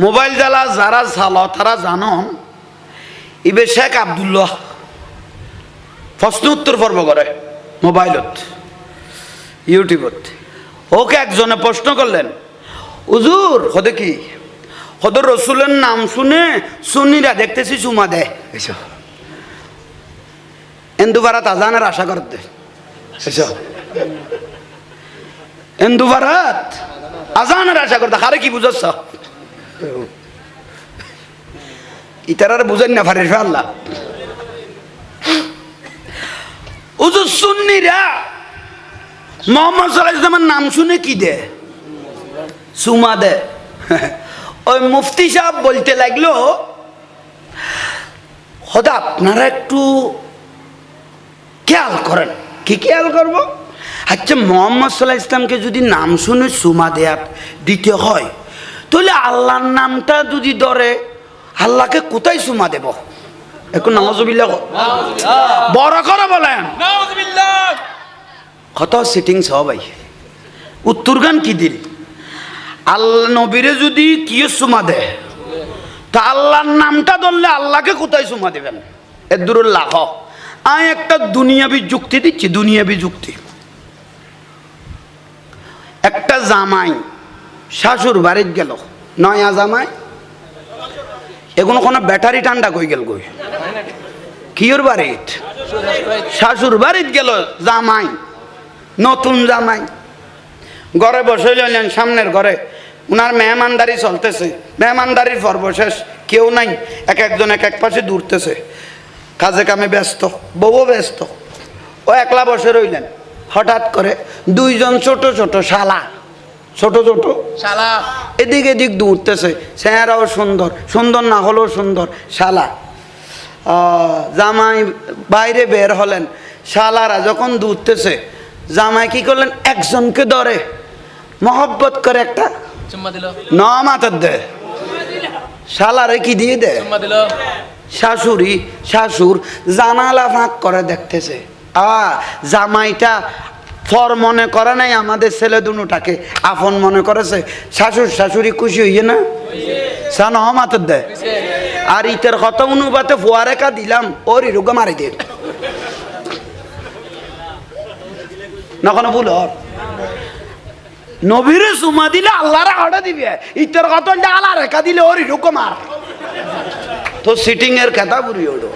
Mobile জ্বালা যারা চালাও তারা জানো ইবে শেখ আব্দুল্লাহ প্রশ্ন উত্তর পর্ব করে মোবাইলত ইউটিউবত। ওকে একজনে প্রশ্ন করলেন, হুজুর হদে কি হদর রসুলের নাম শুনে সুন্নিরা দেখতেছি চুমা দেয় এসব এন্দুবারাত আজানের আশা করতে এসব এন্দুবারাত আজানের আশা করতে হারে কি বুঝাচ্ছ ইতারার বুঝেন না ফারিস আল্লাহ। হুজুর সুন্নিরা মোহাম্মদ সাল্লাল্লাহু আলাইহি ওয়াসাল্লামের নাম শুনে কি দে চুমা দে। ওই মুফতি সাহেব বলতে লাগলো, খোদা আপনারা একটু খেয়াল করেন। কি খেয়াল করবো? আচ্ছা মোহাম্মদ সাল্লাল্লাহু আলাইহি ওয়াসাল্লামকে যদি নাম শুনে চুমা দিতে হয় তাহলে আল্লাহর নামটা যদি ধরে আল্লাহকে কোথায় চুমা দেব? এখন নাউজুবিল্লাহ বড় করে বলেন কত সিটিং সবাই উত্তর গান কি দিল। আল্লাহ নবীরে যদি কি চুমা দেয় তা আল্লাহর নামটা ধরলে আল্লাহকে কোথায় চুমা দেবেন? এর দূর লাখ আমি একটা দুনিয়াবি যুক্তি দিচ্ছি। দুনিয়াবি যুক্তি, একটা জামাই শাশুর বাড়িতে গেল, নয়া জামাই এগুলো কোনো ব্যাটারি ঠান্ডা কই গেল কই কিওর বাড়িত শাশুর বাড়িত গেল জামাই, নতুন জামাই ঘরে বসে রইলেন সামনের ঘরে, উনার মেহমানদারি চলতেছে, মেহমানদারির পর্ব শেষ, কেউ নাই, এক একজন এক এক পাশে দূরতেছে, কাজে কামে ব্যস্ত, বউও ব্যস্ত, ও একলা বসে রইলেন। হঠাৎ করে দুইজন ছোট ছোট শালা, ছোট ছোট শালা এদিক এদিক দৌড়তেছে, চেহারাও সুন্দর, সুন্দর না হলেও সুন্দর শালা। জামাই বাইরে বের হলেন, শালারা যখন দৌড়তেছে জামাই কি করলেন, একজনকে ধরে মহব্বত করে একটা চুম্মা দিল, ন মাথার দে, শালারে কি দিয়ে দে চুম্মা দিল। শাশুর জানালা ফাঁক করে দেখতেছে, জামাইটা ফর মনে করে নাই আমাদের ছেলে দুটাকে আপন মনে করেছে। শাশুড়ি খুশি হইয়ে না সান মাথার দে। আর ইতের কত অনুপাতে ফুয়ারেকা দিলাম ওর রোগ মারি দে না কোনো ভুল। নবীরে চুমা দিলে আল্লাহরে হড়ে দিবে, ইতের কত আল্লাহ রেখা দিলে ওর রোগ মার তো সিটিং এর কথা বুড়ি ওড়ো।